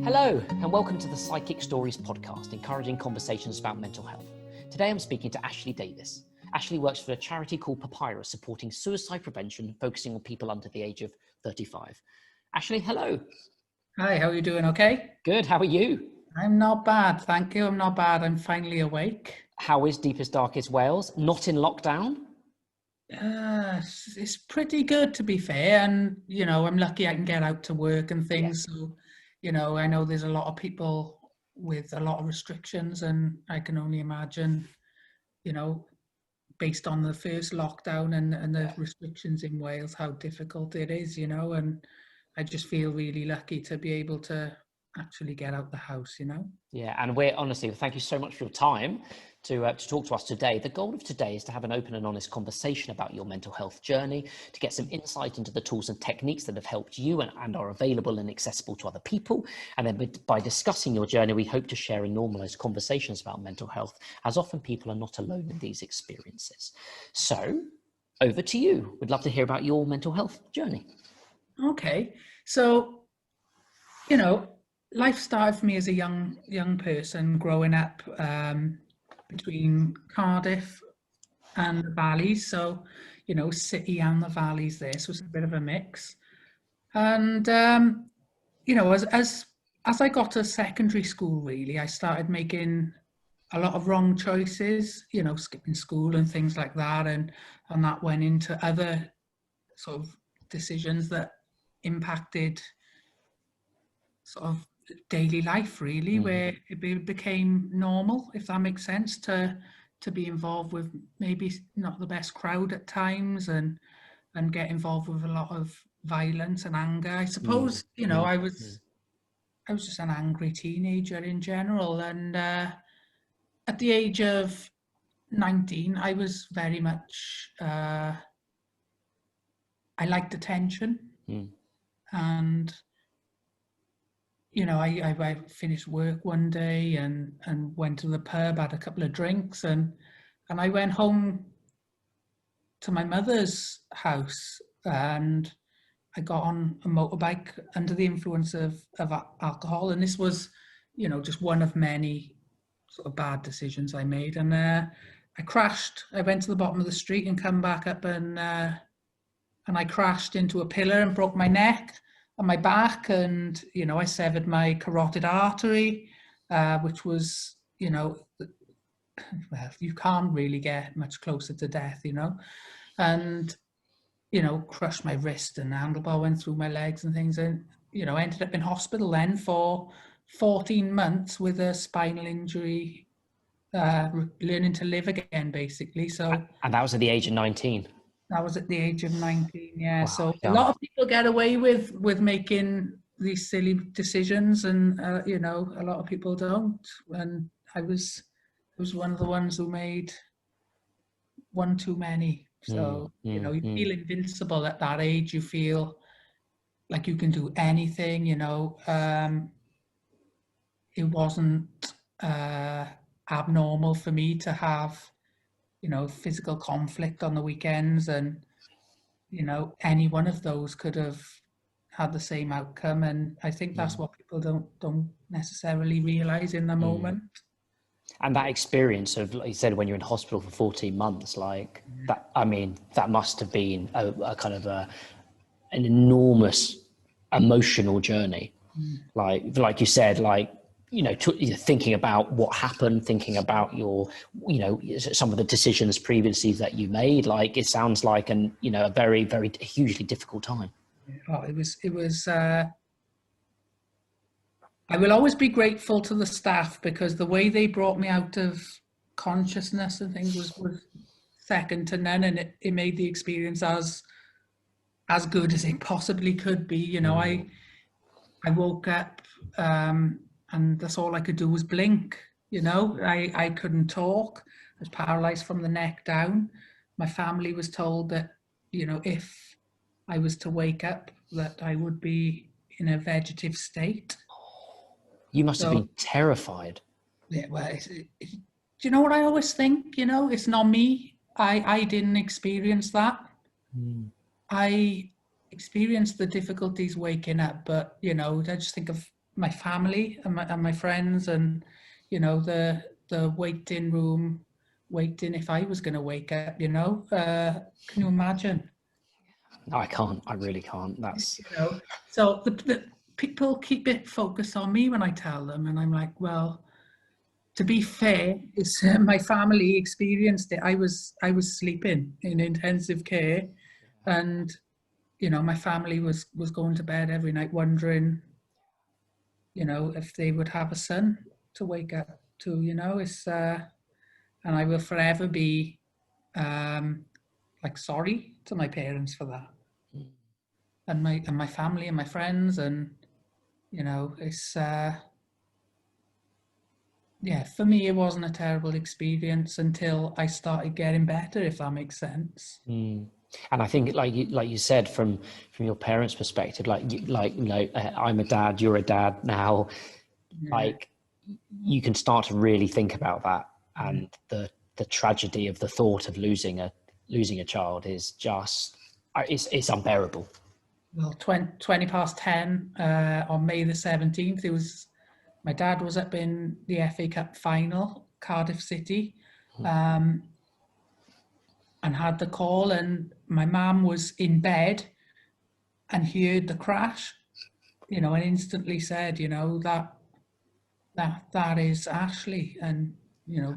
Hello, and welcome to the Psychic Stories podcast, encouraging conversations about mental health. Today I'm speaking to Ashley Davis. Ashley works for a charity called Papyrus, supporting suicide prevention, focusing on people under the age of 35. Ashley, hello. Hi, how are you doing? Okay? Good, how are you? I'm not bad, thank you. I'm not bad. I'm finally awake. How is Deepest Darkest Wales? Not in lockdown? It's pretty good, to be fair. And, I'm lucky I can get out to work and things. Yeah. So, I know there's a lot of people with a lot of restrictions, and I can only imagine, based on the first lockdown and the restrictions in Wales, how difficult it is, and I just feel really lucky to be able to actually get out the house, Yeah, and we're honestly, thank you so much for your time to talk to us today. The goal of today is to have an open and honest conversation about your mental health journey, to get some insight into the tools and techniques that have helped you and are available and accessible to other people. And then by discussing your journey, we hope to share and normalize conversations about mental health, as often people are not alone in these experiences. So over to you. We'd love to hear about your mental health journey. Okay, so, life started for me as a young person growing up between Cardiff and the valleys. So, city and the valleys there. So it's a bit of a mix. And, as I got to secondary school, really, I started making a lot of wrong choices, skipping school and things like that. And that went into other sort of decisions that impacted sort of daily life, really, where it became normal, if that makes sense, to be involved with maybe not the best crowd at times, and get involved with a lot of violence and anger. I suppose, I was just an angry teenager in general. And at the age of 19, I was very much, I liked attention. And I finished work one day and went to the pub, had a couple of drinks, and I went home to my mother's house, and I got on a motorbike under the influence of alcohol. And this was, just one of many sort of bad decisions I made. And I crashed. I went to the bottom of the street and come back up, and I crashed into a pillar and broke my neck on my back, and I severed my carotid artery, which was, well, you can't really get much closer to death, and crushed my wrist, and the handlebar went through my legs and things, and I ended up in hospital then for 14 months with a spinal injury, learning to live again, basically. So, and that was at the age of 19. That was at the age of 19, yeah. Wow, so young. A lot of people get away with making these silly decisions, and a lot of people don't. And I was one of the ones who made one too many. So you feel invincible at that age. You feel like you can do anything. It wasn't abnormal for me to have physical conflict on the weekends, and any one of those could have had the same outcome. And I think that's what people don't necessarily realize in the moment. And that experience of, like you said, when you're in hospital for 14 months, like that, I mean, that must have been a kind of an enormous emotional journey. Like you said, like, thinking about what happened, thinking about your, some of the decisions previously that you made, like it sounds like a very, very hugely difficult time. Oh, it was, I will always be grateful to the staff, because the way they brought me out of consciousness and things was second to none. And it made the experience as good as it possibly could be. I woke up, and that's all I could do was blink. I couldn't talk. I was paralyzed from the neck down. My family was told that, if I was to wake up, that I would be in a vegetative state. You must have been terrified. Yeah, well, do you know what I always think? It's not me. I didn't experience that. I experienced the difficulties waking up, but I just think of my family and my friends, and the waiting room, waiting if I was going to wake up. Can you imagine? No, I can't. I really can't. That's So the people keep it focused on me when I tell them, and I'm like, well, to be fair, it's my family experienced it. I was sleeping in intensive care, and my family was going to bed every night wondering, if they would have a son to wake up to. It's and I will forever be like sorry to my parents for that, and my family and my friends, and it's yeah, for me it wasn't a terrible experience until I started getting better, if that makes sense. And I think, like you said, from your parents' perspective, I'm a dad, you're a dad now. Yeah. Like, you can start to really think about that, and the tragedy of the thought of losing a child is just it's unbearable. Well, 20 past 10 on May the 17th, my dad was up in the FA Cup final, Cardiff City, and had the call, and my mum was in bed and heard the crash, and instantly said, that is Ashley, and,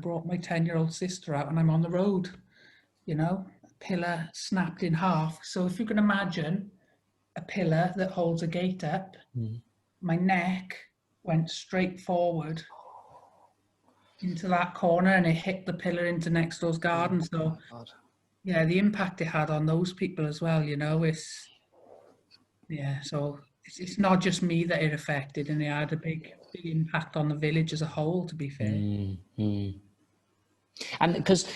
brought my 10-year-old sister out, and I'm on the road, a pillar snapped in half. So if you can imagine a pillar that holds a gate up, my neck went straight forward into that corner, and it hit the pillar into next door's garden. So yeah, the impact it had on those people as well, so it's not just me that it affected, and it had a big impact on the village as a whole, to be fair. And because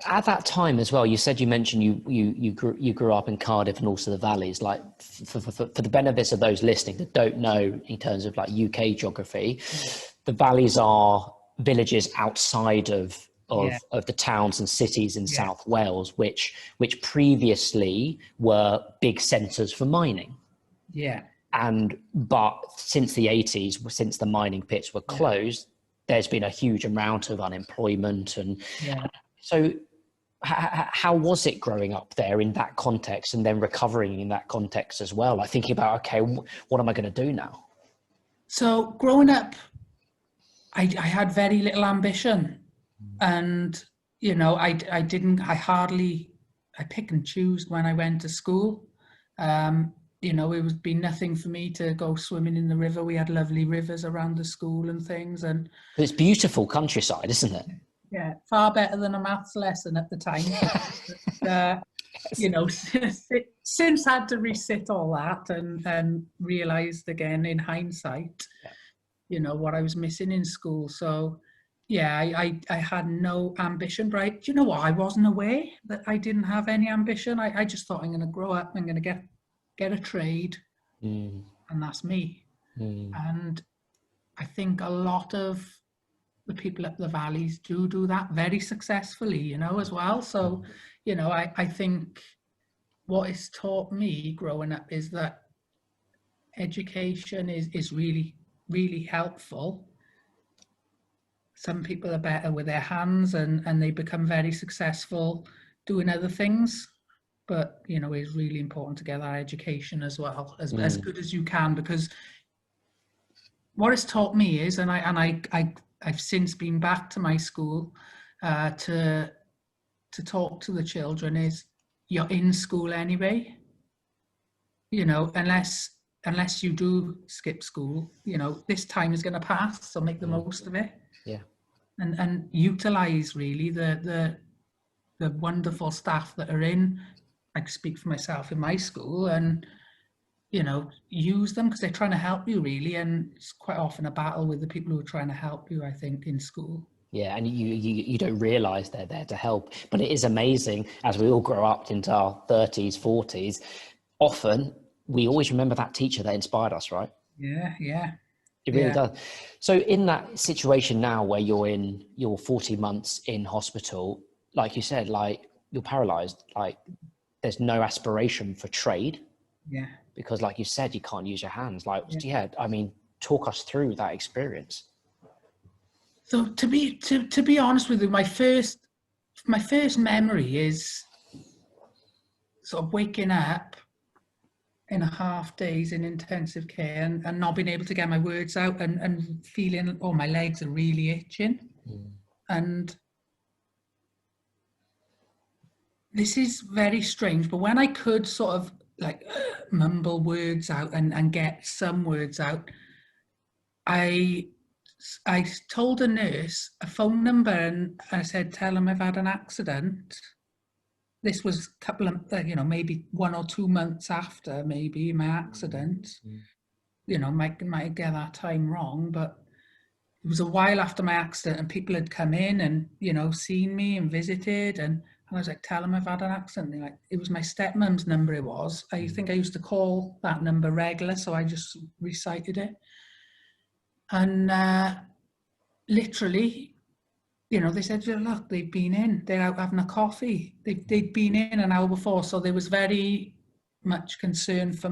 at that time as well, you mentioned you grew up in Cardiff and also the valleys. Like, for the benefits of those listening that don't know in terms of like UK geography, the valleys are villages outside of the towns and cities in South Wales, which previously were big centres for mining. Yeah. But since the 80s, since the mining pits were closed, there's been a huge amount of unemployment. And so how was it growing up there in that context, and then recovering in that context as well? Like, thinking about, okay, what am I going to do now? So growing up, I had very little ambition, and I pick and choose when I went to school. It would be nothing for me to go swimming in the river. We had lovely rivers around the school and things, and it's beautiful countryside, isn't it? Yeah, far better than a maths lesson at the time. Since had to resit all that and realised again in hindsight, what I was missing in school. So yeah, I had no ambition, but do you know what? I wasn't aware that I didn't have any ambition. I just thought, I'm going to grow up, I'm going to get a trade, and that's me. And I think a lot of the people up the valleys do that very successfully, as well. So, I think what it's taught me growing up is that education is really, really helpful. Some people are better with their hands, and they become very successful doing other things. But, it's really important to get that education as well, as good as you can, because what it's taught me is, and I've since been back to my school to talk to the children, is you're in school anyway. Unless you do skip school, this time is going to pass, so make the most of it. Yeah. And utilize really the wonderful staff that are in. I can speak for myself in my school, and use them, because they're trying to help you, really, and it's quite often a battle with the people who are trying to help you, I think, in school. Yeah, and you don't realise they're there to help. But it is amazing, as we all grow up into our 30s, 40s, often we always remember that teacher that inspired us, right? Yeah. It really does. So in that situation now where you're 40 months in hospital, like you said, like, you're paralysed, like, there's no aspiration for trade. Yeah. Because, like you said, you can't use your hands. Like, I mean, talk us through that experience. So to be honest with you, my first memory is sort of waking up in a half days in intensive care and not being able to get my words out and feeling, oh, my legs are really itching. And this is very strange, but when I could sort of like mumble words out and get some words out, I told a nurse a phone number and I said, tell them I've had an accident. This was a couple of, maybe 1 or 2 months after maybe my accident. Might get that time wrong, but it was a while after my accident and people had come in and, seen me and visited. And I was like, tell them I've had an accident. They're like, it was my stepmom's number it was. I think I used to call that number regular, so I just recited it. And literally, they said, look, they've been in, they're out having a coffee. They'd been in an hour before. So there was very much concern for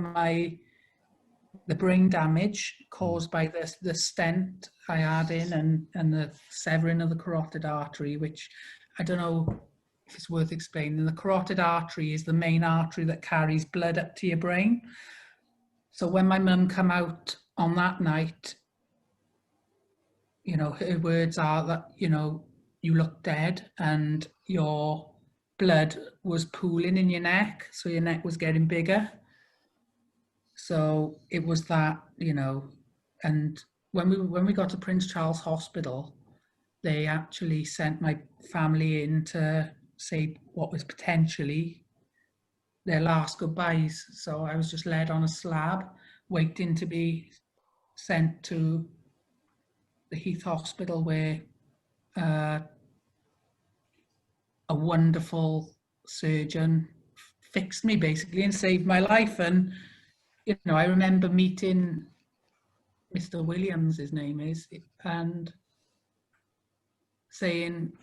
the brain damage caused by the stent I had in and the severing of the carotid artery, which I don't know if it's worth explaining. The carotid artery is the main artery that carries blood up to your brain. So when my mum came out on that night, her words are that, you look dead and your blood was pooling in your neck. So your neck was getting bigger. So it was that, and when we got to Prince Charles Hospital, they actually sent my family in to say what was potentially their last goodbyes. So I was just laid on a slab, waiting to be sent to the Heath Hospital, where a wonderful surgeon fixed me basically and saved my life. And I remember meeting Mr. Williams, his name is, and saying,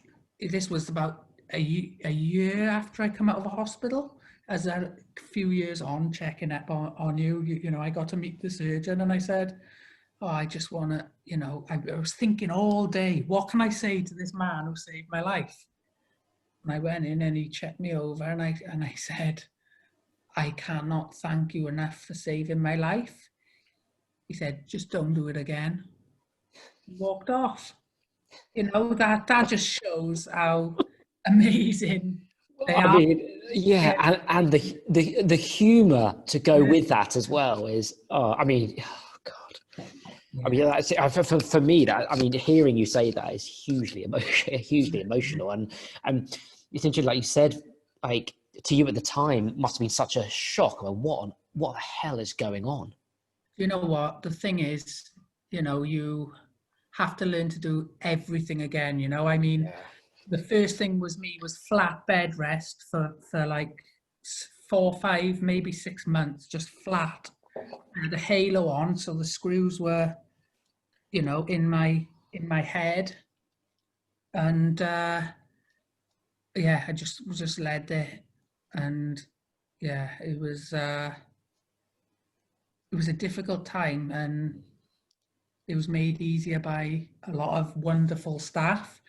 this was about a year after I come out of the hospital, as a few years on, checking up on you, I got to meet the surgeon and I said, oh, I just want to, I was thinking all day, what can I say to this man who saved my life? And I went in and he checked me over and I said, I cannot thank you enough for saving my life. He said, just don't do it again. He walked off. That just shows how amazing they are. I mean, yeah, and the humour to go with that as well is, oh God. Yeah. I mean, that's, for me, hearing you say that is hugely emotional, and essentially, like you said, like to you at the time, must have been such a shock. I mean, what the hell is going on? You know what? The thing is, you have to learn to do everything again. The first thing was flat bed rest for like 4, 5, maybe 6 months, just flat. I had a halo on, so the screws were, in my head, and I just was just led there, and it was a difficult time, and it was made easier by a lot of wonderful staff.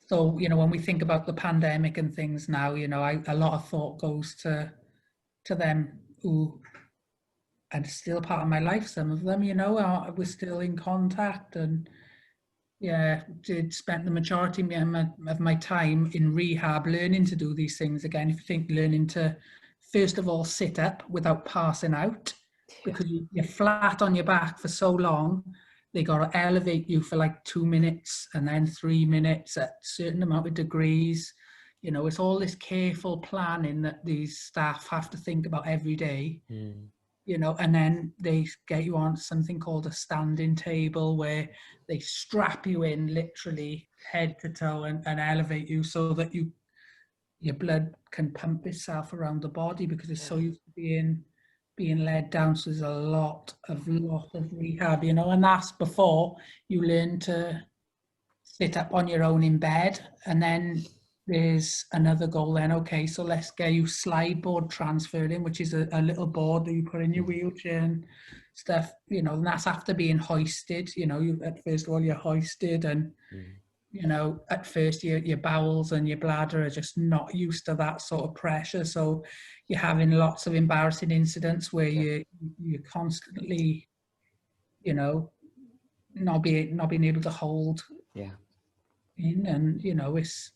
So, when we think about the pandemic and things now, a lot of thought goes to them who are still part of my life. Some of them, we're still in contact, and did spend the majority of my time in rehab learning to do these things again. If you think learning to, first of all, sit up without passing out, because you're flat on your back for so long. They got to elevate you for like 2 minutes and then 3 minutes at a certain amount of degrees. It's all this careful planning that these staff have to think about every day. And then they get you on something called a standing table, where they strap you in literally head to toe and elevate you so that your blood can pump itself around the body, because it's so used to being led down. So there's a lot of rehab, and that's before you learn to sit up on your own in bed. And then there's another goal then, okay, so let's get you slide board transferred in, which is a little board that you put in your wheelchair and stuff, you know, and that's after being hoisted. You know, first of all, you're hoisted, and you know, at first your bowels and your bladder are just not used to that sort of pressure. So you're having lots of embarrassing incidents where you're constantly, you know, not being able to hold in, and you know, it's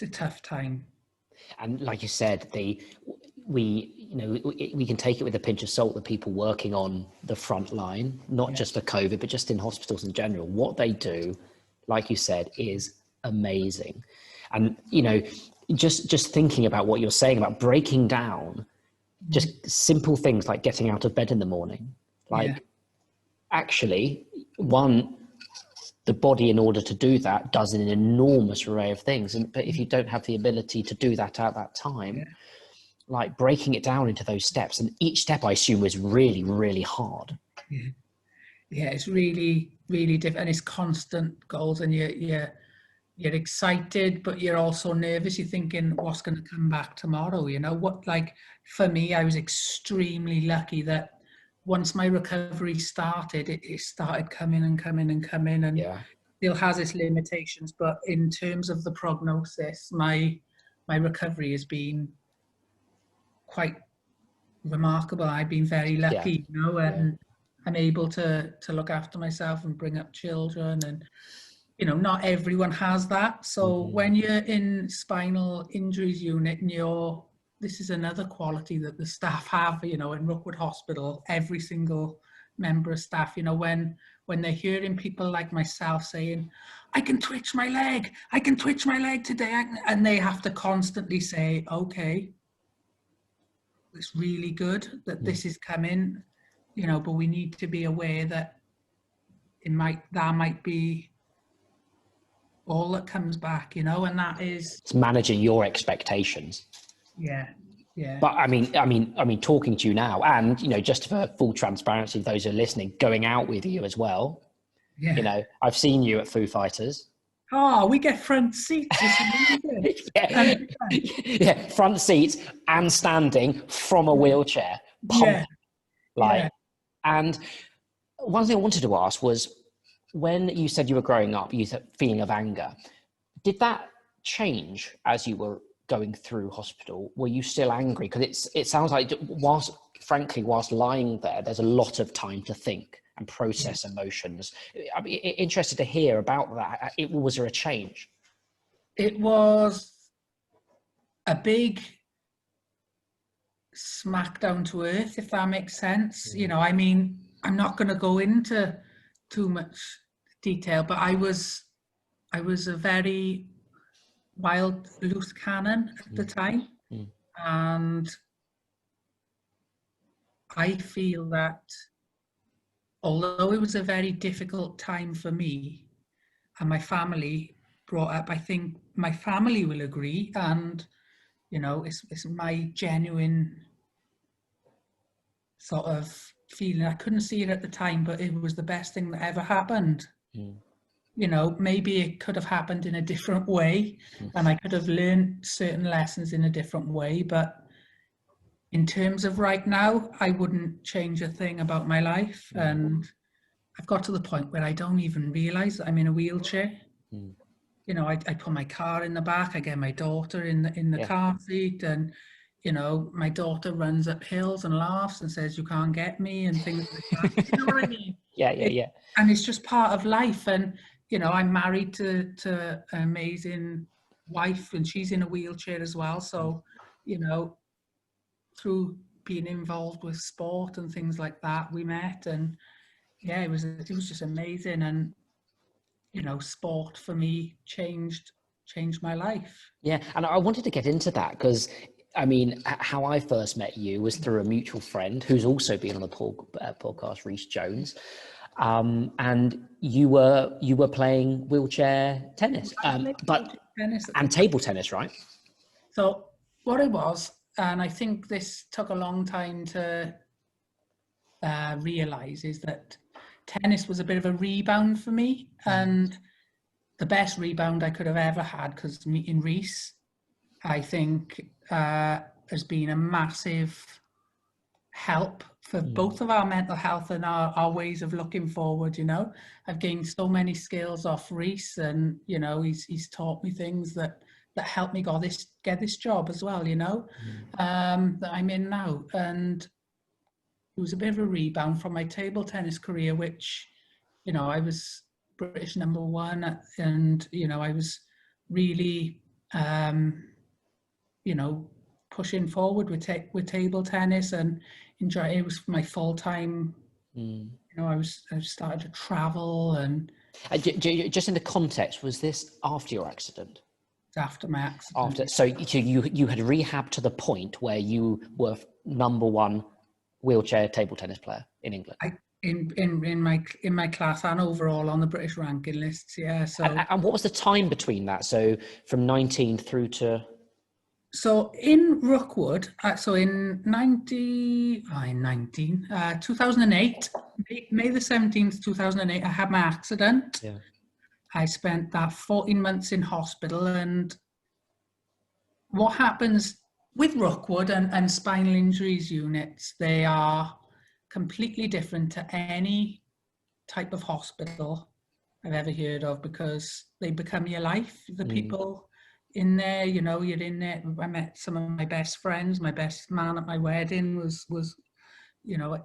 a tough time. And like you said, we can take it with a pinch of salt, the people working on the front line, not just for COVID, but just in hospitals in general. What they do, like you said, is amazing. And, you know, just thinking about what you're saying about breaking down just simple things like getting out of bed in the morning, like actually, the body, in order to do that, does an enormous array of things. But if you don't have the ability to do that at that time, like breaking it down into those steps, and each step I assume was really, really hard. Yeah, it's really, really different, and it's constant goals, and you're excited, but you're also nervous. You're thinking, what's going to come back tomorrow? You know what? Like for me, I was extremely lucky that once my recovery started, it started coming and coming and coming, and still has its limitations. But in terms of the prognosis, my recovery has been quite remarkable. I've been very lucky, you know, and I'm able to look after myself and bring up children, and you know, not everyone has that. So when you're in spinal injuries unit, and this is another quality that the staff have, you know, in Rookwood Hospital, every single member of staff, you know, when they're hearing people like myself saying, I can twitch my leg today, and they have to constantly say, okay, it's really good that this is coming, you know, but we need to be aware that that might be all that comes back, you know, and that is, it's managing your expectations. But I mean, talking to you now, and you know, just for full transparency, those who are listening, going out with you as well. You know, I've seen you at Foo Fighters. Oh, we get front seats. Front seats and standing from a wheelchair. And one thing I wanted to ask was, when you said you were growing up, you said feeling of anger. Did that change as you were going through hospital? Were you still angry? Because it sounds like whilst lying there, there's a lot of time to think and process emotions. I'd be interested to hear about that. Was there a change? It was a big smack down to earth, if that makes sense. You know, I mean, I'm not going to go into too much detail, but I was a very wild, loose cannon at the time. And I feel that although it was a very difficult time for me and my family brought up, I think my family will agree, and you know, it's my genuine sort of feeling. I couldn't see it at the time, but it was the best thing that ever happened. You know, maybe it could have happened in a different way, and I could have learned certain lessons in a different way, but in terms of right now, I wouldn't change a thing about my life. And I've got to the point where I don't even realize that I'm in a wheelchair. You know, I put my car in the back, I get my daughter in the car seat, and you know, my daughter runs up hills and laughs and says, you can't get me, and things like that. You know what I mean? And it's just part of life. And you know, I'm married to an amazing wife, and she's in a wheelchair as well. So, you know, through being involved with sport and things like that, we met, and it was just amazing. And you know, sport for me changed my life. And I wanted to get into that because I mean, how I first met you was through a mutual friend who's also been on the podcast, Reece Jones. And you were playing wheelchair tennis, and table tennis, right? So what it was, and I think this took a long time to realize, is that tennis was a bit of a rebound for me, and the best rebound I could have ever had, because meeting Reece, I think, has been a massive help for both of our mental health and our ways of looking forward. You know, I've gained so many skills off Reese, and you know, he's taught me things that helped me get this job as well. You know, that I'm in now, and it was a bit of a rebound from my table tennis career, which, you know, I was British #1, and you know, I was really, you know, pushing forward with table tennis and enjoy. It was my full time. You know, I started to travel, and just in the context, was this after your accident? After my accident. After, so you had rehab to the point where you were #1 wheelchair table tennis player in England. In my class and overall on the British ranking lists, yeah. So and what was the time between that? So from 19 through to. So in Rookwood, so in 2008, May the 17th, 2008, I had my accident. Yeah. I spent that 14 months in hospital, and what happens with Rookwood and spinal injuries units, they are completely different to any type of hospital I've ever heard of, because they become your life. The people in there, you know, you're in there. I met some of my best friends. My best man at my wedding was you know,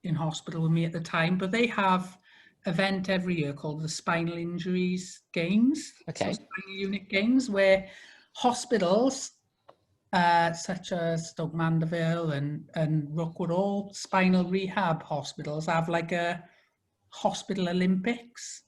in hospital with me at the time. But they have event every year called the Spinal Injuries Games. Okay. So spinal unit games, where hospitals such as Stoke Mandeville and Rookwood, all spinal rehab hospitals, have like a hospital Olympics.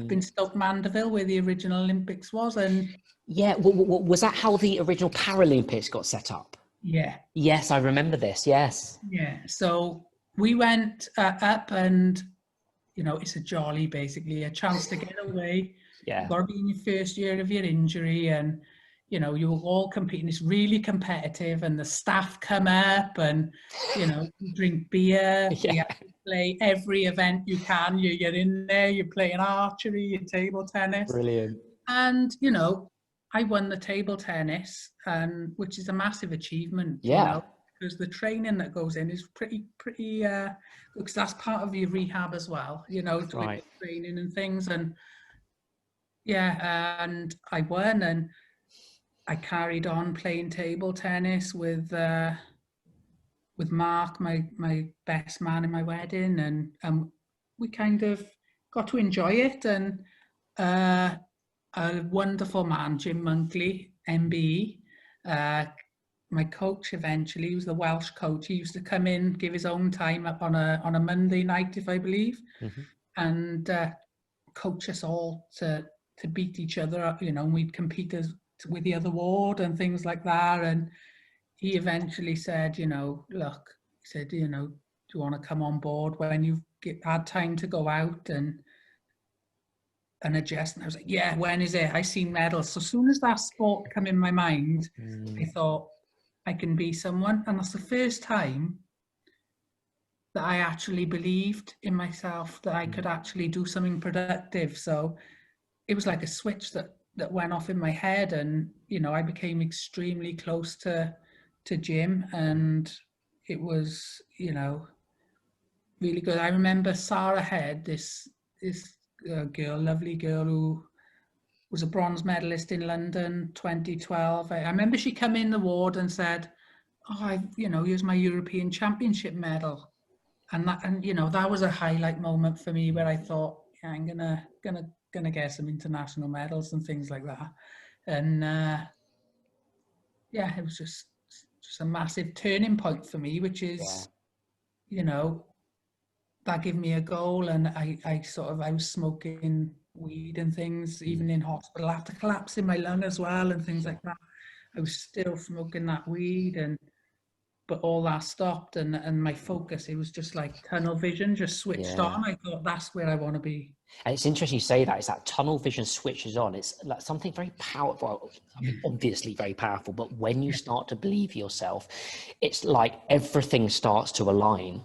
Up in Stoke Mandeville, where the original Olympics was. And yeah, was that how the original Paralympics got set up? Yeah. Yes, I remember this. Yes. Yeah. So we went up, and you know, it's a jolly, basically a chance to get away. Yeah. You've got to be in your first year of your injury, and you know, you're all competing. It's really competitive, and the staff come up, and you know, you drink beer. Yeah. You have to play every event you can. You're in there. You're playing archery, your table tennis. Brilliant. And you know, I won the table tennis, and which is a massive achievement. Yeah. You know, because the training that goes in is pretty because that's part of your rehab as well. You know, right. Training and things, and yeah, and I won, and I carried on playing table tennis with Mark, my best man in my wedding, and we kind of got to enjoy it. And a wonderful man, Jim Monkley, MBE, my coach eventually, he was the Welsh coach. He used to come in, give his own time up on a Monday night, if I believe, and coach us all to beat each other up. You know, and we'd compete with the other ward and things like that. And he eventually said, you know, look, he said, you know, do you want to come on board when you've had time to go out and adjust? And I was like, yeah, when is it? I seen medals. So as soon as that sport come in my mind, I thought, I can be someone. And that's the first time that I actually believed in myself, that I could actually do something productive. So it was like a switch that went off in my head, and you know, I became extremely close to Jim, and it was, you know, really good. I remember Sarah Head, this girl, lovely girl, who was a bronze medalist in London 2012. I remember she come in the ward and said, oh, you know, here's my European Championship medal. And you know, that was a highlight moment for me, where I thought, yeah, I'm gonna get some international medals and things like that. And yeah, it was just a massive turning point for me, which is, you know, that gave me a goal. And I was smoking weed and things, even in hospital, after collapsing my lung as well and things like that. I was still smoking that weed, but all that stopped, and my focus, it was just like tunnel vision, just switched on. I thought, that's where I want to be. And it's interesting you say that. It's that tunnel vision switches on. It's like something very powerful. I mean, obviously very powerful, but when you start to believe yourself, it's like everything starts to align,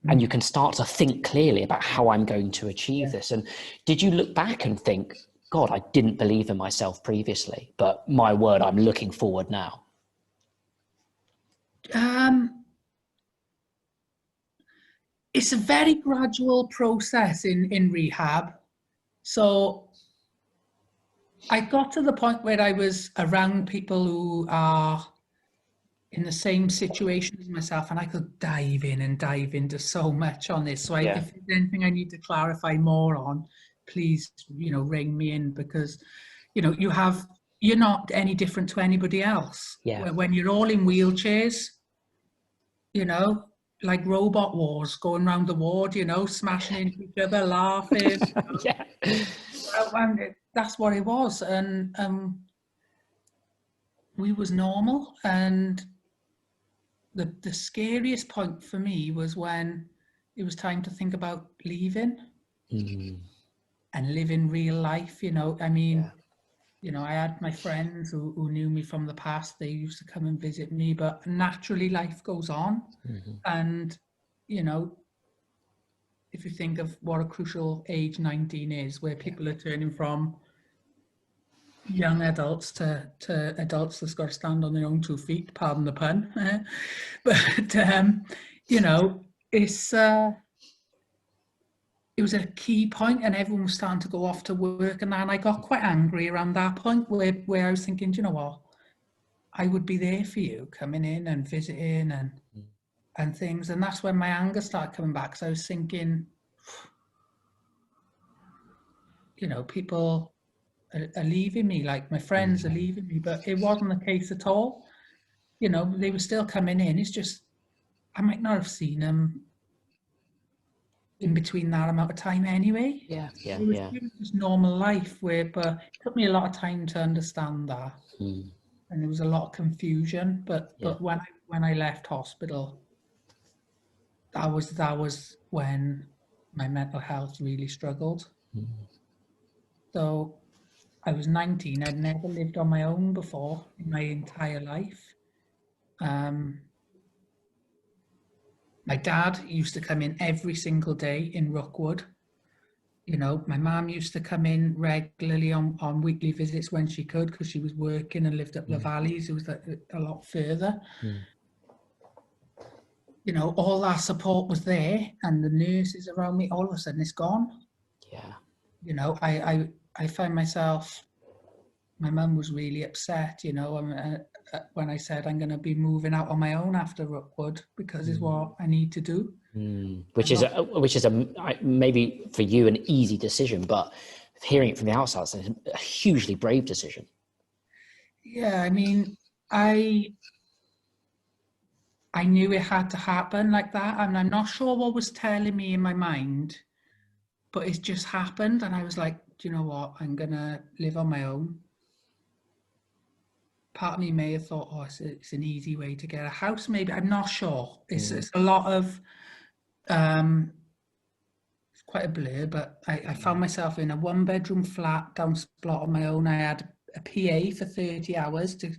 and you can start to think clearly about how I'm going to achieve this. And did you look back and think, God, I didn't believe in myself previously, but my word, I'm looking forward now? it's a very gradual process in rehab. So I got to the point where I was around people who are in the same situation as myself, and I could dive into so much on this. So if there's anything I need to clarify more on, please, ring me in, because, you're not any different to anybody else. Yeah. When you're all in wheelchairs, like robot wars going around the ward, smashing into each other, laughing. Yeah. And that's what it was. And we was normal. And the scariest point for me was when it was time to think about leaving and living real life. I had my friends who knew me from the past. They used to come and visit me, but naturally life goes on. And, if you think of what a crucial age 19 is, where people are turning from young adults to adults that's got to stand on their own 2 feet, pardon the pun. But, it was a key point, and everyone was starting to go off to work, and I got quite angry around that point where I was thinking, do you know what? I would be there for you, coming in and visiting and things. And that's when my anger started coming back. So I was thinking, people are leaving me, like my friends are leaving me, but it wasn't the case at all. They were still coming in. It's just, I might not have seen them in between that amount of time anyway. It was just normal life, but it took me a lot of time to understand that. And there was a lot of confusion, but when I left hospital, that was when my mental health really struggled. So I was 19. I'd never lived on my own before in my entire life. My dad used to come in every single day in Rookwood. My mum used to come in regularly on weekly visits when she could, because she was working and lived up the valleys. It was a lot further. All that support was there, and the nurses around me, all of a sudden it's gone. I found myself, my mum was really upset, when I said I'm going to be moving out on my own after Rookwood, because it's what I need to do. Which is maybe for you an easy decision, but hearing it from the outside, it's a hugely brave decision. Yeah, I knew it had to happen like that, and I'm not sure what was telling me in my mind, but it just happened, and I was like, do you know what? I'm gonna live on my own. Part of me may have thought, it's an easy way to get a house, maybe. I'm not sure. It's a lot of, it's quite a blur, but I found myself in a 1-bedroom flat down Splot on my own. I had a PA for 30 hours to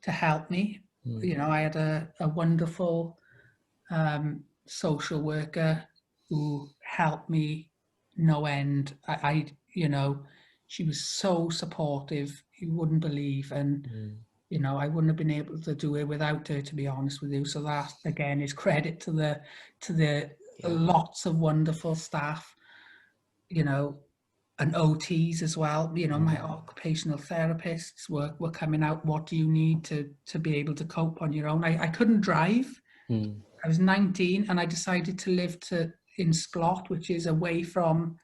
help me. I had a wonderful social worker who helped me no end. She was so supportive, you wouldn't believe. And I wouldn't have been able to do it without her, to be honest with you. So that again is credit to the lots of wonderful staff, and OTs as well. My occupational therapists were coming out. What do you need to be able to cope on your own? I couldn't drive. I was 19, and I decided to live in Splot, which is away from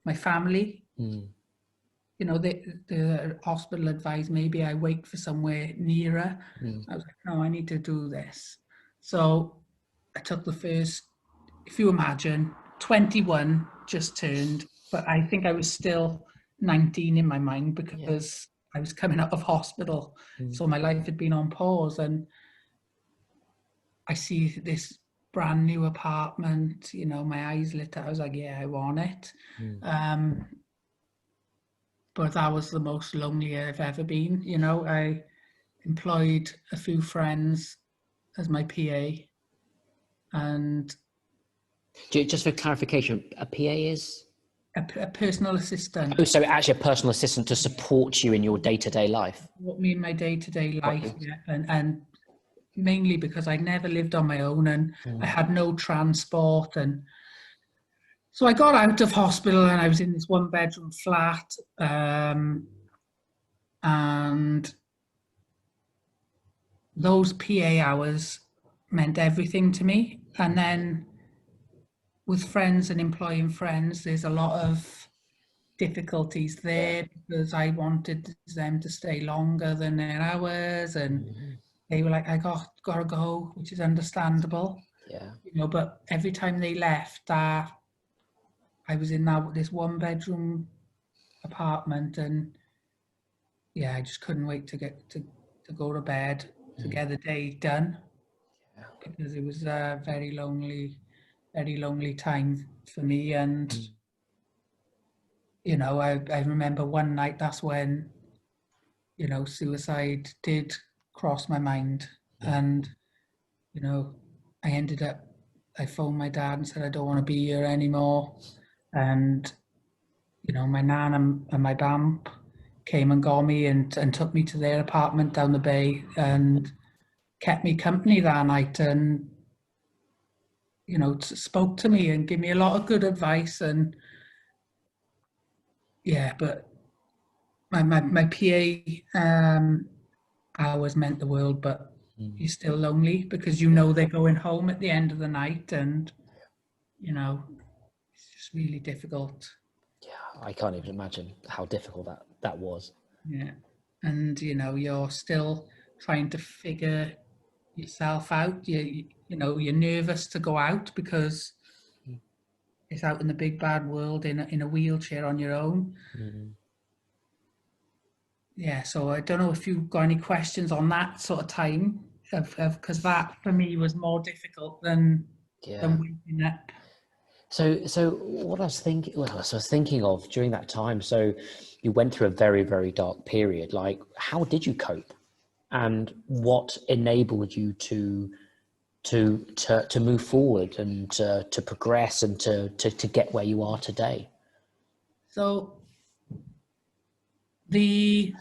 my family. The hospital advised maybe I wait for somewhere nearer. I was like, no, I need to do this. So I took the first, if you imagine, 21 just turned, but I think I was still 19 in my mind, because I was coming out of hospital. So my life had been on pause, and I see this brand new apartment, my eyes lit up. I was like, yeah, I want it. But that was the most lonely I've ever been. I employed a few friends as my PA. And just for clarification, a PA is? A personal assistant. Oh, so actually a personal assistant to support you in your day-to-day life. Support me in my day-to-day life, and mainly because I never lived on my own, and I had no transport, and So I got out of hospital and I was in this 1-bedroom flat, and those PA hours meant everything to me. And then with friends and employing friends, there's a lot of difficulties there because I wanted them to stay longer than their hours, and they were like, I gotta go, which is understandable. Yeah. But every time they left, I was in this 1-bedroom apartment, and yeah, I just couldn't wait to get to go to bed to get the day done, because it was a very lonely time for me. And I remember one night, that's when suicide did cross my mind. And I phoned my dad and said, I don't want to be here anymore. And my nan and my bamp came and got me and took me to their apartment down the bay and kept me company that night, and spoke to me and gave me a lot of good advice. And yeah, but my PA hours meant the world, but you're still lonely because they're going home at the end of the night, and it's just really difficult. Yeah, I can't even imagine how difficult that was. Yeah, and you're still trying to figure yourself out. You're nervous to go out because it's out in the big bad world in a wheelchair on your own. Yeah, so I don't know if you've got any questions on that sort of time, because that for me was more difficult than waking up. So what I was thinking of during that time, so you went through a very, very dark period. Like, how did you cope, and what enabled you to move forward and to progress and to get where you are today? So the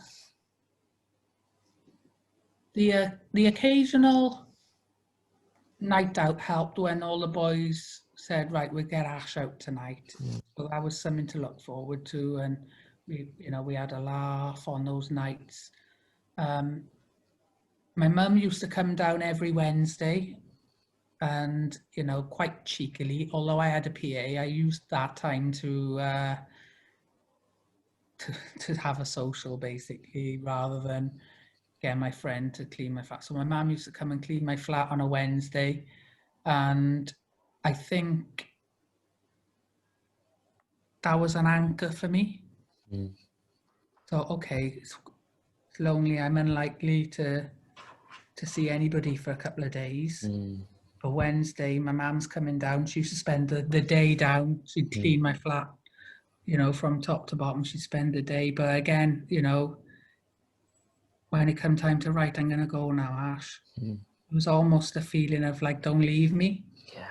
occasional night out helped when all the boys said, right, we'll get Ash out tonight. So that was something to look forward to, and we had a laugh on those nights. My mum used to come down every Wednesday, and quite cheekily, although I had a PA, I used that time to have a social, basically, rather than get my friend to clean my flat. So my mum used to come and clean my flat on a Wednesday, and I think that was an anchor for me. So, okay, it's lonely. I'm unlikely to see anybody for a couple of days. But Wednesday, my mum's coming down. She used to spend the day down. She'd clean my flat, from top to bottom. She'd spend the day. But again, when it come time to write, I'm going to go now, Ash. It was almost a feeling of like, don't leave me. Yeah.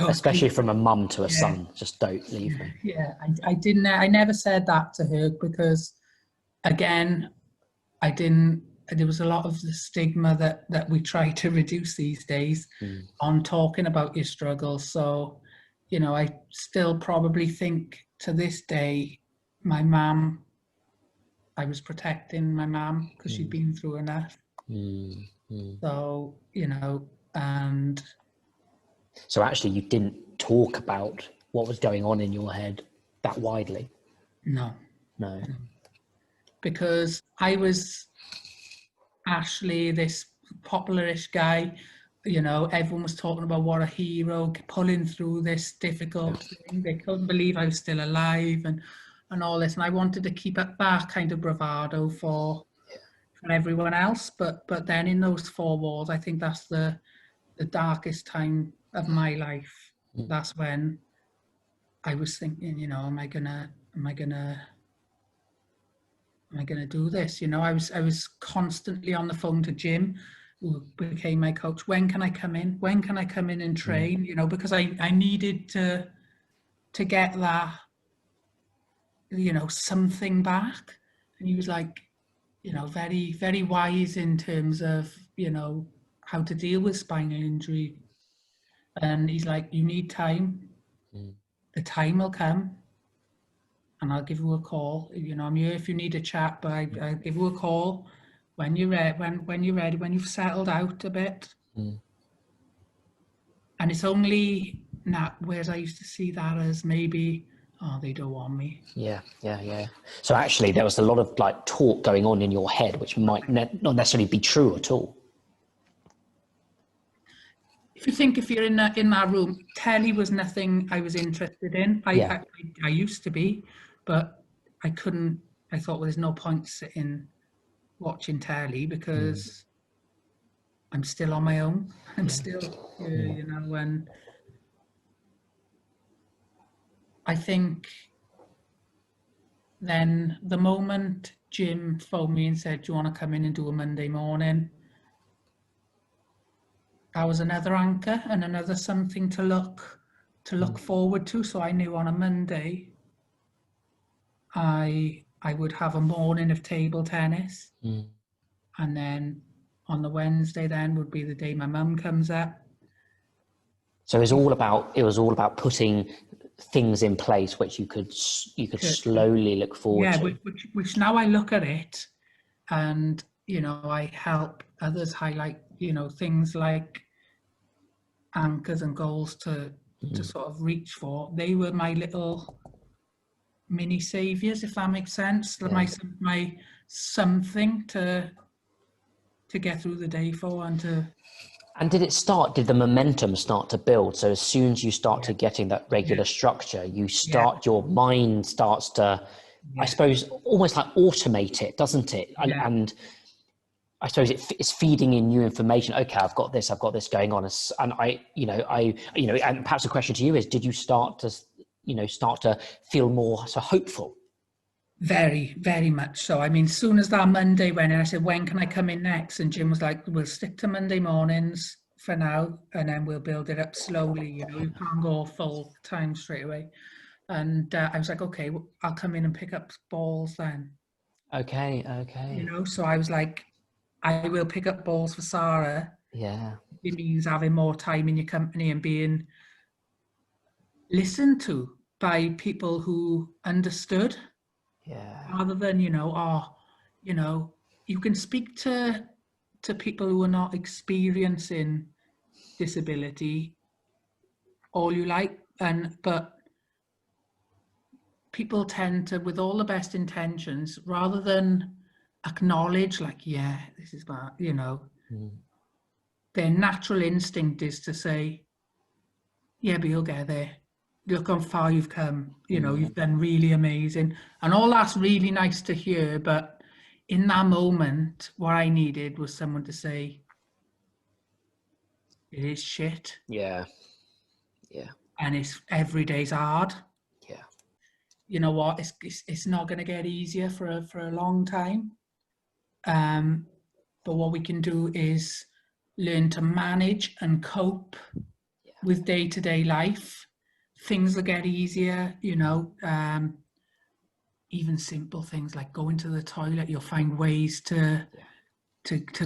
Especially from a mum to a son, just don't leave me. Yeah, I never said that to her because, again, there was a lot of the stigma that we try to reduce these days on talking about your struggles. So, I still probably think to this day, my mum, I was protecting my mum because she'd been through enough. So, and... So actually you didn't talk about what was going on in your head that widely? No. Because I was Ashley, this popularish guy, everyone was talking about what a hero, pulling through this difficult thing. They couldn't believe I was still alive and all this. And I wanted to keep up that kind of bravado for everyone else. But then in those 4 walls, I think that's the darkest time of my life. That's when I was thinking, am I gonna do this? I was constantly on the phone to Jim, who became my coach. When can I come in? When can I come in and train? Because I needed to get that, something back. And he was like, very, very wise in terms of, how to deal with spinal injury. And he's like, you need time. The time will come and I'll give you a call. You know, I'm here if you need a chat, but I'll give you a call when you're ready, when you're ready, when you've settled out a bit. And it's only now, whereas I used to see that as maybe, oh, they don't want me. Yeah. So actually there was a lot of like talk going on in your head, which might not necessarily be true at all. If you're in that room, telly was nothing I was interested in. I used to be, but I couldn't. I thought, well, there's no point sitting watching telly because I'm still on my own. I'm still, you know, when I think then the moment Jim phoned me and said, do you want to come in and do a Monday morning? That was another anchor and another something to look forward to. So I knew on a Monday I would have a morning of table tennis, and then on the Wednesday then would be the day my mum comes up. So it was all about putting things in place which you could slowly look forward to. Which now I look at it, and you know, I help others highlight, you know, things like anchors and goals to sort of reach for. They were my little mini saviors, if that makes sense. My something to get through the day for, and did the momentum start to build? So as soon as you start to getting that regular structure, your mind starts to, I suppose, almost like automate it, doesn't it? And I suppose it's feeding in new information. Okay, I've got this going on. And and perhaps the question to you is, did you start to feel more so hopeful? Very, very much so. I mean, as soon as that Monday went in, I said, when can I come in next? And Jim was like, we'll stick to Monday mornings for now, and then we'll build it up slowly. You know, you can't go full time straight away. And I was like, okay, I'll come in and pick up balls then. Okay. You know, so I was like, I will pick up balls for Sarah. Yeah. It means having more time in your company and being listened to by people who understood. Yeah. Rather than, you know, you can speak to people who are not experiencing disability all you like, but people tend to, with all the best intentions, rather than acknowledge, like, yeah, this is bad, you know, their natural instinct is to say, yeah, but you'll get there. Look how far you've come. You know, you've done really amazing. And all that's really nice to hear. But in that moment, what I needed was someone to say, it is shit. Yeah. And every day's hard. Yeah. You know what? It's not going to get easier for a long time. But what we can do is learn to manage and cope with day-to-day life. Things will get easier, you know, even simple things like going to the toilet. You'll find ways to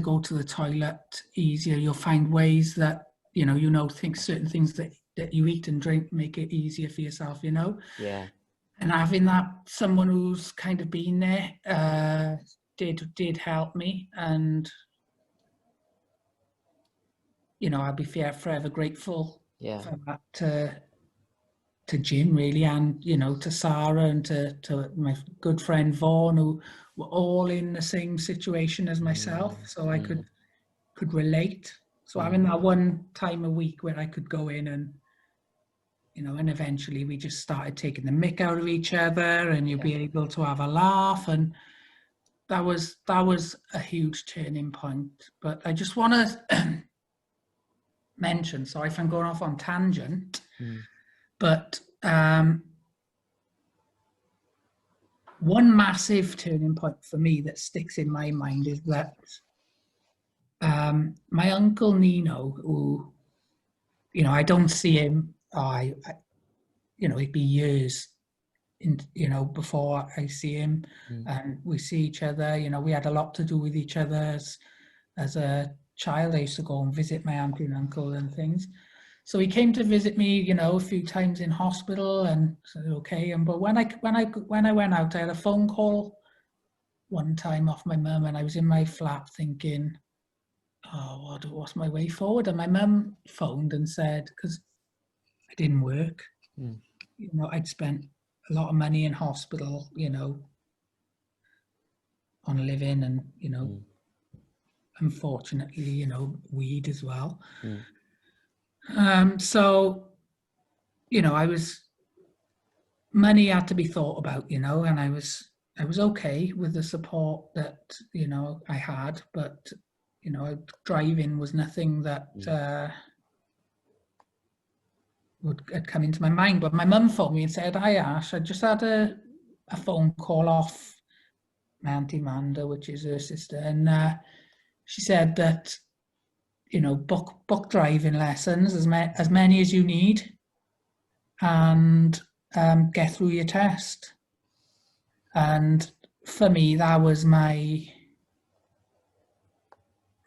go to the toilet easier. You'll find ways that, certain things that you eat and drink make it easier for yourself, you know? Yeah. And having that, someone who's kind of been there, did help me. And, you know, I'll be forever grateful for that to Jim, really, and, you know, to Sarah and to my good friend Vaughan, who were all in the same situation as myself, so I could relate. So having that one time a week where I could go in and, you know, and eventually we just started taking the mick out of each other, and you'll be able to have a laugh, and that was a huge turning point. But I just want to mention, sorry if I'm going off on tangent, but one massive turning point for me that sticks in my mind is that my uncle Nino, who, you know, I don't see him, you know, it'd be years, before I see him, and we see each other. You know, we had a lot to do with each other as a child. I used to go and visit my auntie and uncle and things. So he came to visit me, you know, a few times in hospital, and said, okay. And but when I went out, I had a phone call one time off my mum, and I was in my flat thinking, oh, what's my way forward? And my mum phoned and said, because I didn't work, you know, I'd spent a lot of money in hospital, you know, on living, and, you know, unfortunately, you know, weed as well. So, you know, money had to be thought about, you know, and I was okay with the support that, you know, I had, but, you know, driving was nothing that had come into my mind. But my mum phoned me and said, hi Ash, I just had a phone call off my auntie Manda, which is her sister, and she said that, you know, book driving lessons, as many as you need, and get through your test. And for me, that was my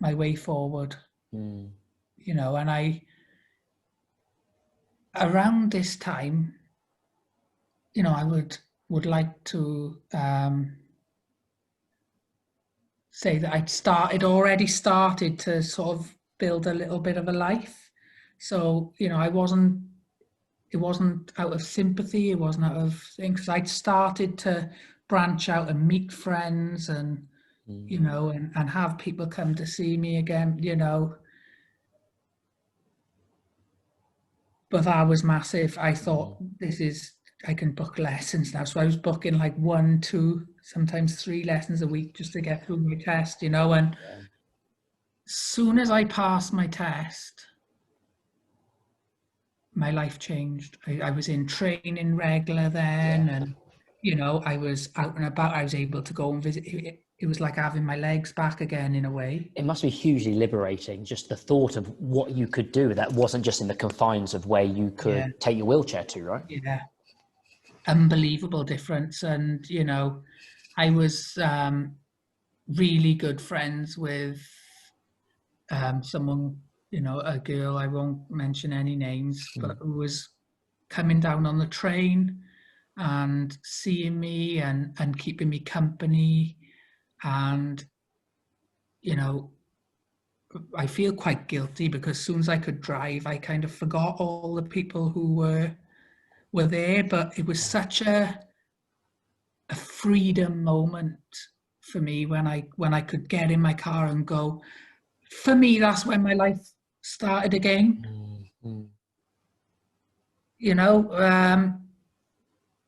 way forward. You know, and around this time, you know, I would like to say that I'd already started to sort of build a little bit of a life. So, you know, it wasn't out of sympathy, it wasn't out of things. I'd started to branch out and meet friends, and, you know, and have people come to see me again, you know. But that was massive. I thought, I can book lessons now. So I was booking like 1, 2, sometimes 3 lessons a week just to get through my test, you know. And as soon as I passed my test, my life changed. I was in training regular then, and, you know, I was out and about. I was able to go and visit. It was like having my legs back again, in a way. It must be hugely liberating, just the thought of what you could do that wasn't just in the confines of where you could take your wheelchair to, right? Yeah. Unbelievable difference. And, you know, I was really good friends with someone, you know, a girl, I won't mention any names, but who was coming down on the train and seeing me and keeping me company. And, you know, I feel quite guilty because as soon as I could drive, I kind of forgot all the people who were there. But it was such a freedom moment for me when I could get in my car and go. For me, that's when my life started again. You know,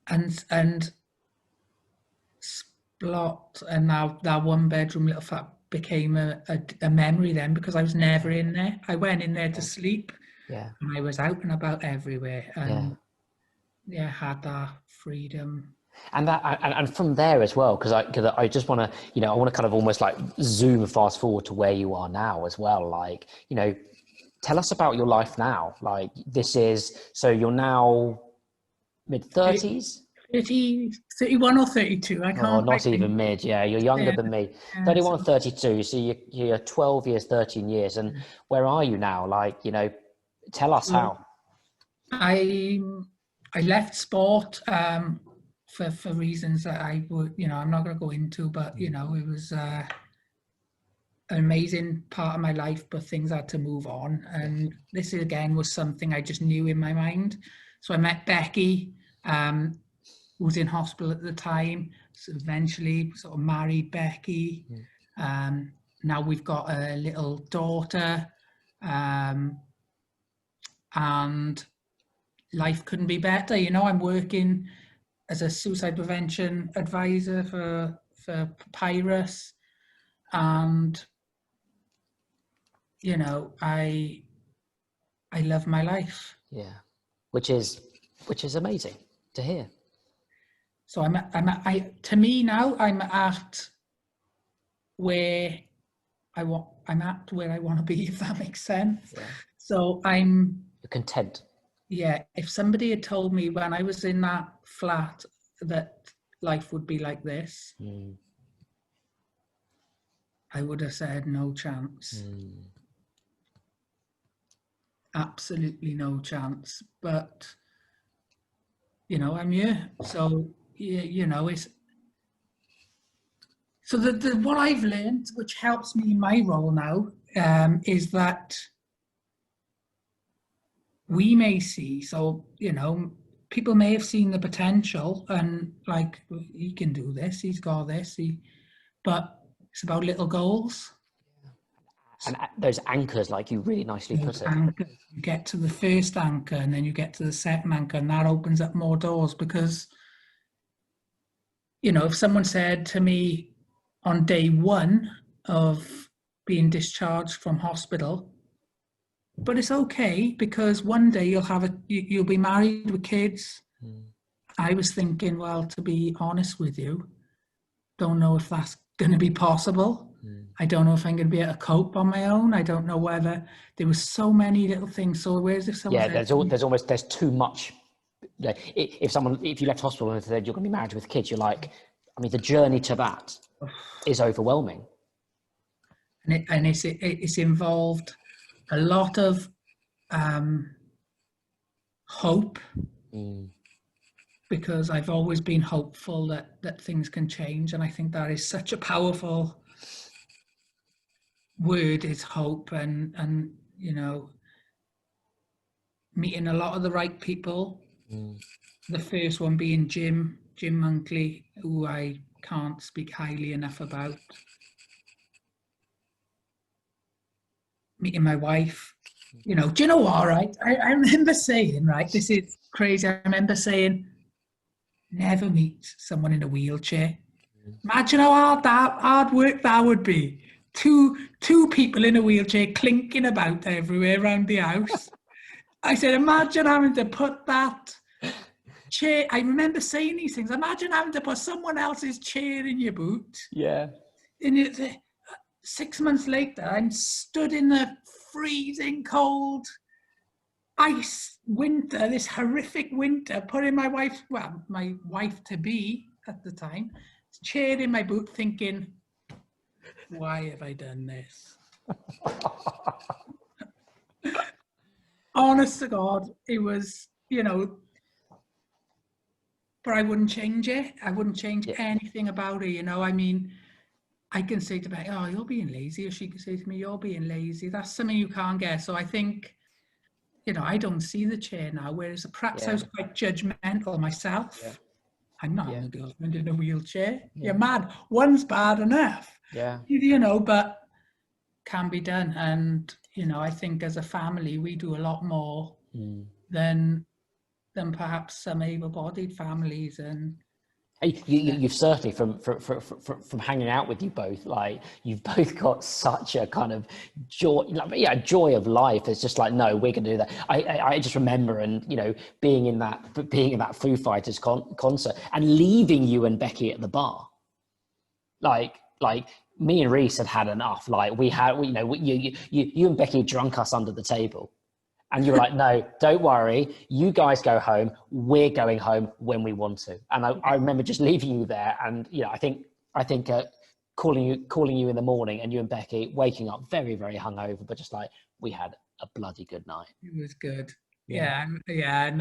and Splot, and now that 1-bedroom little flat became a memory then, because I was never in there. I went in there to sleep, and I was out and about everywhere, and had that freedom. And from there as well, because I just want to, you know, I want to kind of almost like zoom fast forward to where you are now as well. Like, you know, tell us about your life now. Like, so you're now mid-30s? 31 or 32, I can't. Oh, not even mid. Yeah, you're younger than me. 31 or 32. So you're 12 years, 13 years. And where are you now? Like, you know, tell us how. I left sport for reasons that I would, you know, I'm not going to go into, but, you know, it was an amazing part of my life, but things had to move on. And this again was something I just knew in my mind. So I met Becky, who was in hospital at the time. So eventually sort of married Becky. Now we've got a little daughter, and life couldn't be better. You know, I'm working as a suicide prevention advisor for Papyrus, and, you know, I love my life. Yeah, which is amazing to hear. So to me now, I'm at where I want to be, if that makes sense. Yeah. So you're content. Yeah, if somebody had told me when I was in that flat that life would be like this, I would have said no chance. absolutely no chance. But, you know, I'm here. So, you know, it's, so what I've learned, which helps me in my role now, is that we may see, so, you know, people may have seen the potential and like, he can do this, he's got this, but it's about little goals. And those anchors, like you really nicely put it. Anchors, you get to the first anchor and then you get to the second anchor, and that opens up more doors. Because, you know, if someone said to me on day one of being discharged from hospital, but it's okay because one day you'll be married with kids. I was thinking, well, to be honest with you, don't know if that's going to be possible. I don't know if I'm going to be able to cope on my own. I don't know whether there was so many little things. So where's if someone said, there's too much. If you left hospital and said you're going to be married with kids, you're like, I mean, the journey to that is overwhelming. And it's involved a lot of hope, because I've always been hopeful that things can change, and I think that is such a powerful word, is hope. And you know, meeting a lot of the right people. The first one being Jim Monkley, who I can't speak highly enough about. Meeting my wife, you know, do you know what, right? I remember saying, right, this is crazy. I remember saying, never meet someone in a wheelchair. Imagine how hard work that would be. Two people in a wheelchair clinking about everywhere around the house. I said, imagine having to put that chair. I remember saying these things. Imagine having to put someone else's chair in your boot. Yeah. And 6 months later, I'm stood in the freezing cold ice winter, this horrific winter, putting my wife to be at the time, chair in my boot, thinking, why have I done this? Honest to God, it was, you know, but I wouldn't change it. I wouldn't change anything about it, you know. I mean, I can say to Becky, oh, you're being lazy. Or she can say to me, you're being lazy. That's something you can't get. So I think, you know, I don't see the chair now, whereas perhaps I was quite judgmental myself. Yeah. I'm not a girlfriend in a wheelchair. Yeah. You're mad. One's bad enough. Yeah. You know, but can be done. And, you know, I think as a family, we do a lot more than perhaps some able-bodied families. And you've certainly, from hanging out with you both, like you've both got such a kind of joy, joy of life. It's just like, no, we're going to do that. I just remember, and you know, being in that Foo Fighters concert and leaving you and Becky at the bar, like me and Reese had enough. Like you and Becky drunk us under the table. And you were like, no, don't worry. You guys go home. We're going home when we want to. And I remember just leaving you there. And, you know, I think calling you in the morning, and you and Becky waking up very, very hungover, but just like, we had a bloody good night. It was good. Yeah. And,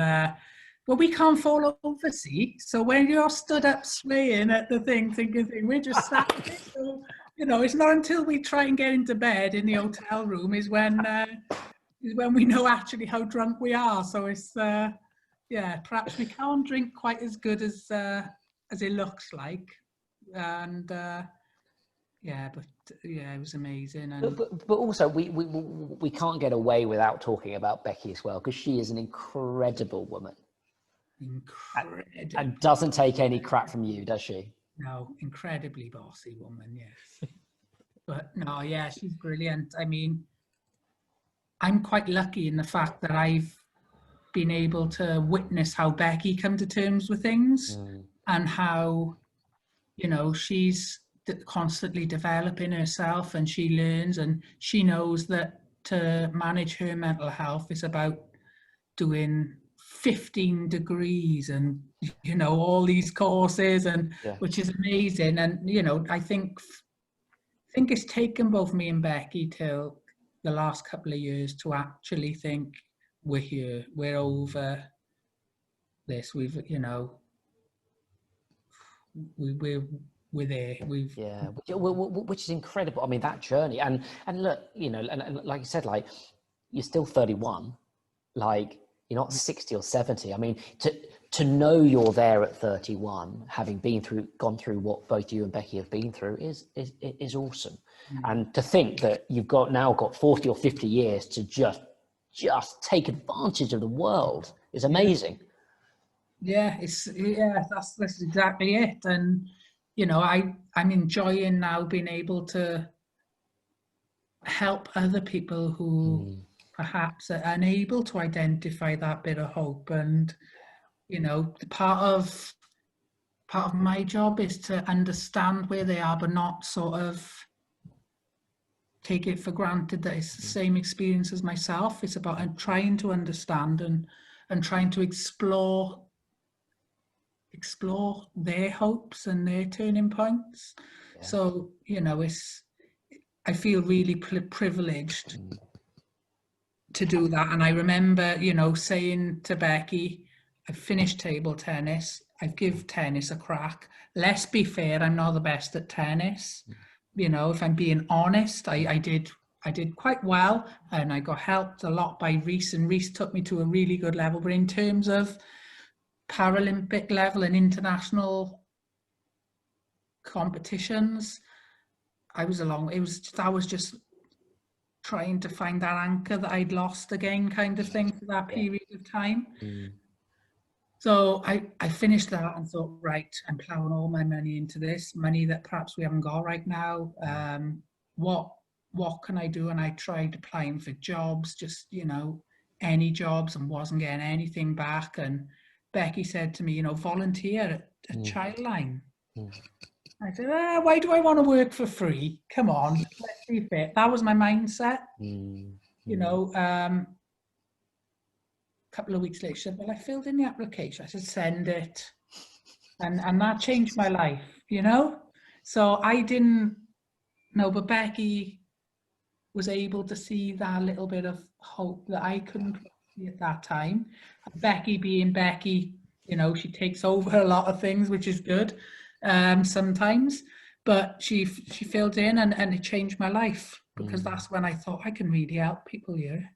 well, we can't fall over, see? So when you're stood up swaying at the thing, thinking, we're just sat there. So, you know, it's not until we try and get into bed in the hotel room is when we know actually how drunk we are. So it's, perhaps we can't drink quite as good as it looks like. And it was amazing. And but also we can't get away without talking about Becky as well, because she is an incredible woman. Incredible. And doesn't take any crap from you, does she? No, incredibly bossy woman, yes. But no, yeah, she's brilliant. I mean, I'm quite lucky in the fact that I've been able to witness how Becky come to terms with things and how, you know, she's constantly developing herself, and she learns, and she knows that to manage her mental health is about doing 15 degrees and, you know, all these courses, and which is amazing. And, you know, I think it's taken both me and Becky till the last couple of years to actually think we're here, we're over this, we've, you know, we're there. Yeah, which is incredible. I mean, that journey, and look, you know, and like you said, like you're still 31, like you're not 60 or 70. I mean, to know you're there at 31, having gone through what both you and Becky have been through is awesome. And to think that you've now got 40 or 50 years to just take advantage of the world is amazing. Yeah, that's exactly it. And you know, I'm enjoying now being able to help other people who perhaps are unable to identify that bit of hope. And you know, part of my job is to understand where they are, but not sort of take it for granted that it's the same experience as myself. It's about trying to understand and trying to explore their hopes and their turning points. Yeah. So, you know, I feel really privileged to do that. And I remember, you know, saying to Becky, I've finished table tennis, I've give tennis a crack. Let's be fair, I'm not the best at tennis. You know, if I'm being honest, I did quite well, and I got helped a lot by Reese, and Reese took me to a really good level. But in terms of Paralympic level and international competitions, I was just trying to find that anchor that I'd lost again, kind of thing, for that period of time. So I finished that and thought, right, I'm plowing all my money into this, money that perhaps we haven't got right now. What can I do? And I tried applying for jobs, just, you know, any jobs, and wasn't getting anything back. And Becky said to me, you know, volunteer at Childline. I said, why do I want to work for free? Come on, let's be fit. That was my mindset. You know, a couple of weeks later, she said, well, I filled in the application. I said, send it. And that changed my life, you know? So I didn't know, but Becky was able to see that little bit of hope that I couldn't see at that time. And Becky being Becky, you know, she takes over a lot of things, which is good sometimes, but she filled in and it changed my life, because that's when I thought I can really help people here.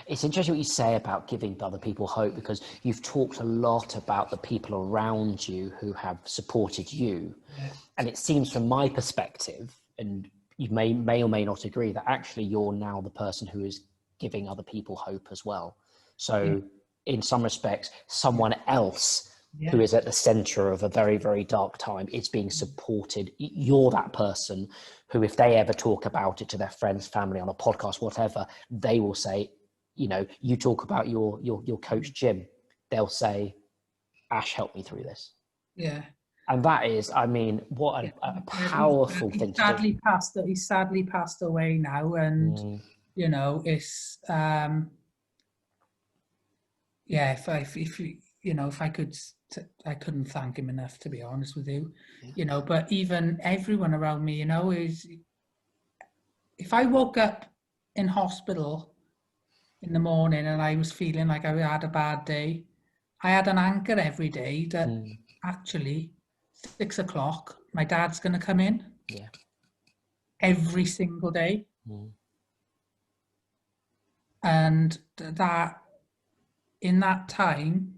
It's interesting what you say about giving other people hope, because you've talked a lot about the people around you who have supported you. Yeah. And it seems from my perspective, and you may or may not agree, that actually you're now the person who is giving other people hope as well. So in some respects, someone else who is at the center of a very, very dark time is being supported. You're that person who, if they ever talk about it to their friends, family, on a podcast, whatever, they will say, you know, you talk about your coach, Jim, they'll say, Ash helped me through this. Yeah. And that is, I mean, what a powerful thing to do. He sadly passed away now. And, you know, it's, if you know, if I could, I couldn't thank him enough, to be honest with you, you know. But even everyone around me, you know, if I woke up in hospital in the morning and I was feeling like I had a bad day, I had an anchor every day that actually 6 o'clock, my dad's going to come in. Yeah. Every single day. And that, in that time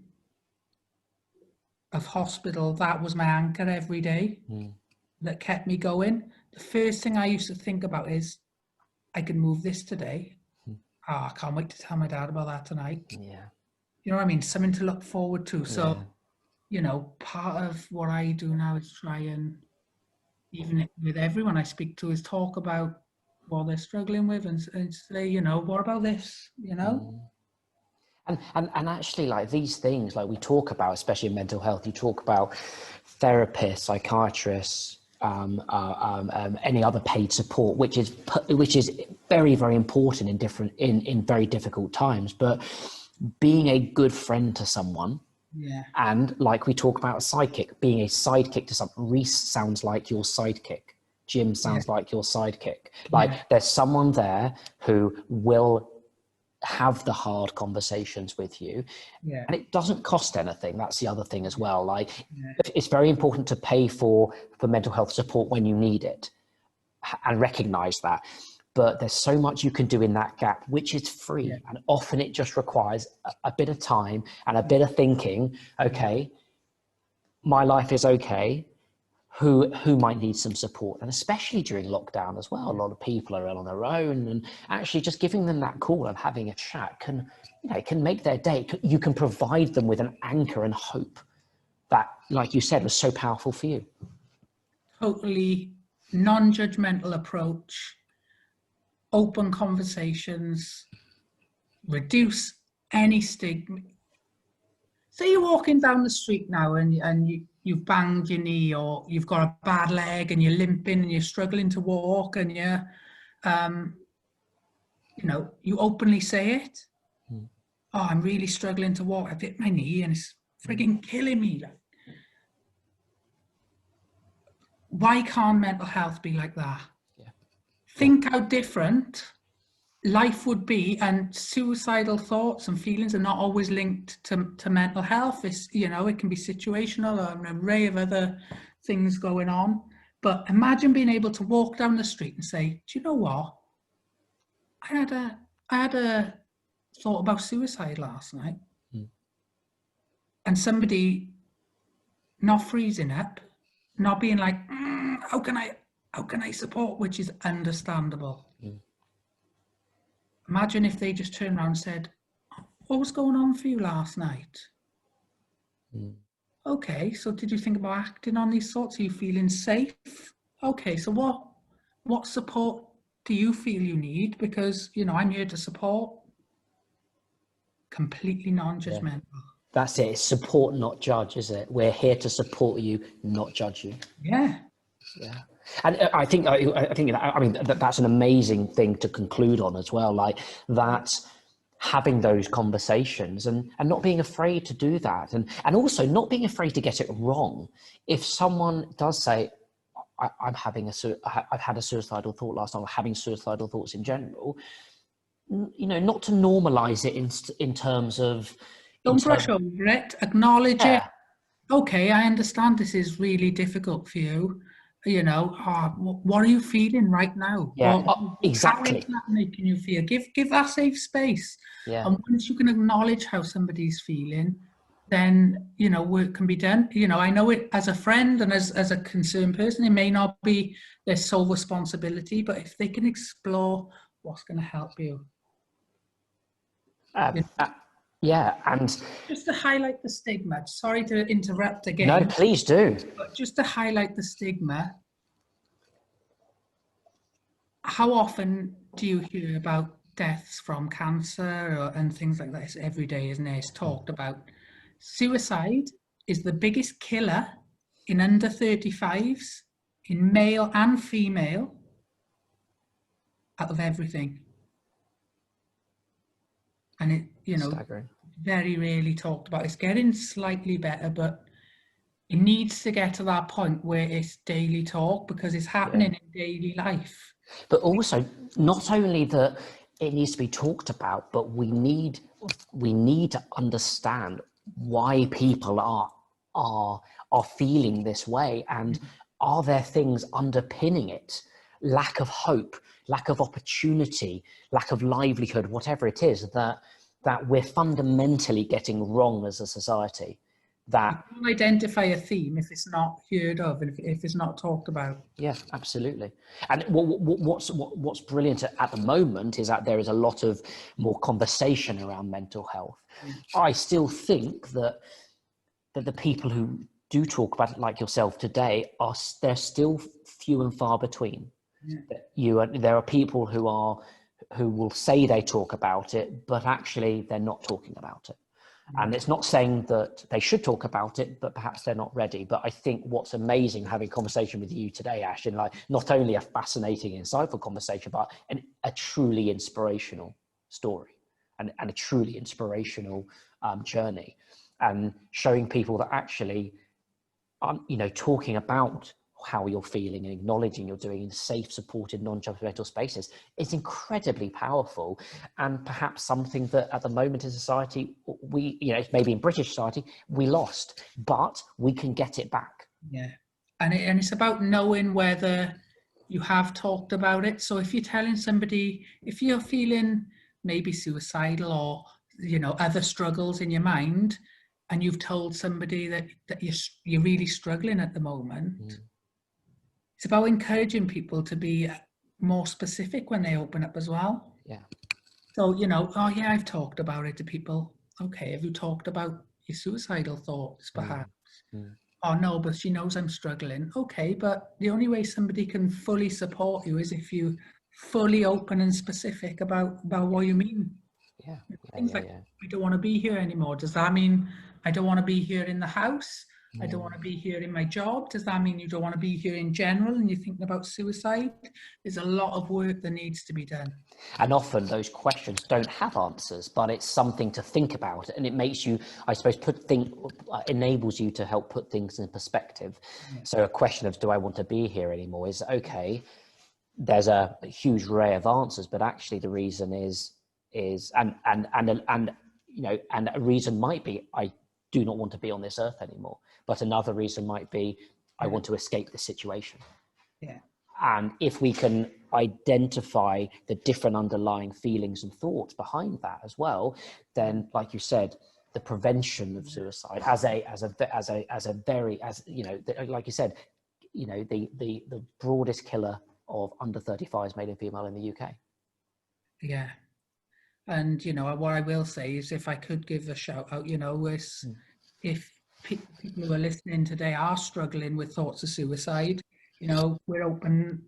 of hospital, that was my anchor every day that kept me going. The first thing I used to think about is, I can move this today. I can't wait to tell my dad about that tonight. Yeah. You know what I mean? Something to look forward to. So, you know, part of what I do now is try and, even with everyone I speak to, is talk about what they're struggling with and say, you know, what about this, you know? And actually, like, these things, like we talk about, especially in mental health, you talk about therapists, psychiatrists, any other paid support, which is very, very important in very difficult times. But being a good friend to someone, and like we talk about a sidekick, being a sidekick to someone. Reese sounds like your sidekick Jim sounds like your sidekick. Like there's someone there who will have the hard conversations with you, and it doesn't cost anything. That's the other thing as well. Like it's very important to pay for mental health support when you need it, and recognize that. But there's so much you can do in that gap, which is free. And often it just requires a bit of time and a bit of thinking. Okay, my life is okay. Who might need some support? And especially during lockdown as well, a lot of people are on their own, and actually just giving them that call and having a chat can, you know, it can make their day. You can provide them with an anchor and hope that, like you said, was so powerful for you. Totally non-judgmental approach, open conversations, reduce any stigma. Say you're walking down the street now and you've banged your knee, or you've got a bad leg and you're limping and you're struggling to walk, and you know, you openly say it. Oh, I'm really struggling to walk. I've hit my knee and it's frigging killing me. Like, why can't mental health be like that? Think how different life would be, and suicidal thoughts and feelings are not always linked to mental health. It's, you know, it can be situational or an array of other things going on. But imagine being able to walk down the street and say, do you know what? I had a thought about suicide last night. And somebody not freezing up, not being like, how can I support, which is understandable. Imagine if they just turned around and said, what was going on for you last night? Okay, so did you think about acting on these thoughts? Are you feeling safe? Okay, so what support do you feel you need? Because, you know, I'm here to support. Completely non-judgmental. That's it. It's support, not judge, is it? We're here to support you, not judge you. Yeah. And I think that's an amazing thing to conclude on as well. Like that, having those conversations and not being afraid to do that, and also not being afraid to get it wrong. If someone does say, I've had a suicidal thought last night, or having suicidal thoughts in general, you know, not to normalize it in terms of, don't brush over it, acknowledge it. Okay, I understand this is really difficult for you. You know, what are you feeling right now? Exactly. How is that making you feel? Give that safe space. And once you can acknowledge how somebody's feeling, then, you know, work can be done. You know, I know it as a friend and as a concerned person, it may not be their sole responsibility, but if they can explore what's going to help you. And just to highlight the stigma, sorry to interrupt again. No, please do. But just to highlight the stigma, how often do you hear about deaths from cancer and things like that? It's every day, isn't it? It's talked about. Suicide is the biggest killer in under 35s, in male and female, out of everything. And it, you know, staggering. Very rarely talked about. It's getting slightly better, but it needs to get to that point where it's daily talk, because it's happening in daily life. But also, not only that it needs to be talked about, but we need to understand why people are feeling this way, and are there things underpinning it? Lack of hope, lack of opportunity, lack of livelihood, whatever it is that we're fundamentally getting wrong as a society. That you can identify a theme if it's not heard of, and if it's not talked about. Yeah, absolutely. And what's brilliant at the moment is that there is a lot of more conversation around mental health. I still think that the people who do talk about it, like yourself today, they're still few and far between. There are people who will say they talk about it, but actually they're not talking about it. And it's not saying that they should talk about it, but perhaps they're not ready. But I think what's amazing having a conversation with you today, Ash, and like not only a fascinating, insightful conversation, but a truly inspirational story and a truly inspirational journey, and showing people that actually, you know, talking about how you're feeling and acknowledging you're doing in safe, supported, non-judgmental spaces is incredibly powerful, and perhaps something that at the moment in society, we, maybe in British society, we lost, but we can get it back. Yeah. And it's about knowing whether you have talked about it. So if you're telling somebody, if you're feeling maybe suicidal or, other struggles in your mind, and you've told somebody that you're really struggling at the moment, it's about encouraging people to be more specific when they open up as well. Yeah. So, oh yeah, I've talked about it to people. Okay, have you talked about your suicidal thoughts perhaps? Oh no, but she knows I'm struggling. Okay, but the only way somebody can fully support you is if you fully open and specific about what you mean. Yeah. Things like, I don't want to be here anymore. Does that mean I don't want to be here in the house? I don't want to be here in my job. Does that mean you don't want to be here in general and you're thinking about suicide? There's a lot of work that needs to be done. And often those questions don't have answers, but it's something to think about, and it makes you, I suppose, enables you to help put things in perspective. So a question of, do I want to be here anymore, is okay. There's a huge array of answers, but actually the reason is and a reason might be, I do not want to be on this earth anymore. But another reason might be, I want to escape the situation. Yeah. And if we can identify the different underlying feelings and thoughts behind that as well, then, like you said, the prevention of suicide like you said, the broadest killer of under 35s, male and female, in the UK. Yeah. And, what I will say is, if I could give a shout out, is if people who are listening today are struggling with thoughts of suicide, we're open,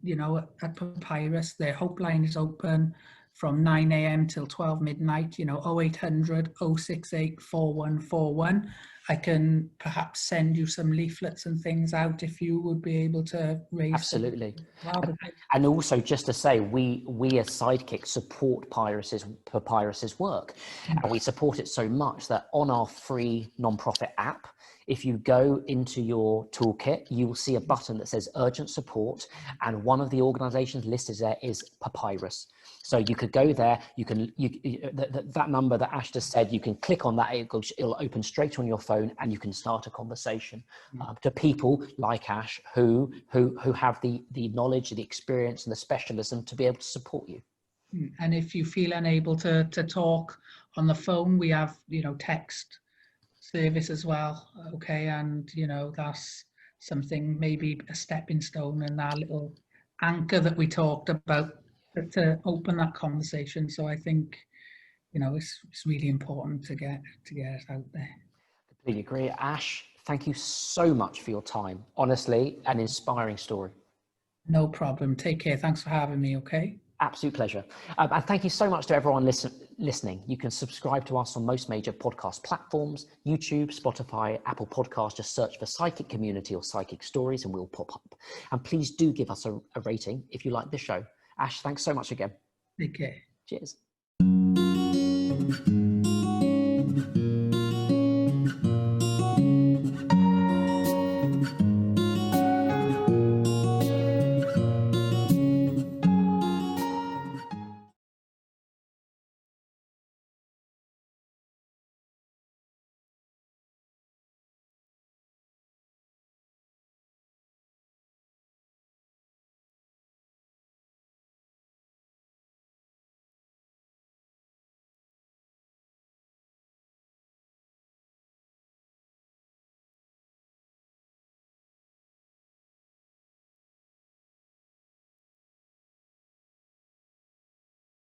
at Papyrus. Their hope line is open from 9 a.m. till 12 midnight, 0800 068 4141. I can perhaps send you some leaflets and things out if you would be able to raise. Absolutely. And also, just to say, we as Sidekick support Papyrus's work, and we support it so much that on our free non-profit app, if you go into your toolkit, you will see a button that says urgent support, and one of the organizations listed there is Papyrus. So you could go there, that number that Ash just said, you can click on that, it'll open straight on your phone, and you can start a conversation to people like Ash who have the knowledge, the experience and the specialism to be able to support you. And if you feel unable to talk on the phone, we have, text service as well. Okay. And, that's something, maybe a stepping stone and that little anchor that we talked about to open that conversation. So I think, it's really important to get it out there. Completely agree. Ash, thank you so much for your time. Honestly, an inspiring story. No problem. Take care. Thanks for having me. Okay. Absolute pleasure. And thank you so much to everyone listening. You can subscribe to us on most major podcast platforms, YouTube, Spotify, Apple Podcasts. Just search for Psychic Community or Psychic Stories and we'll pop up. And please do give us a rating if you like the show. Ash, thanks so much again. Take care. Cheers.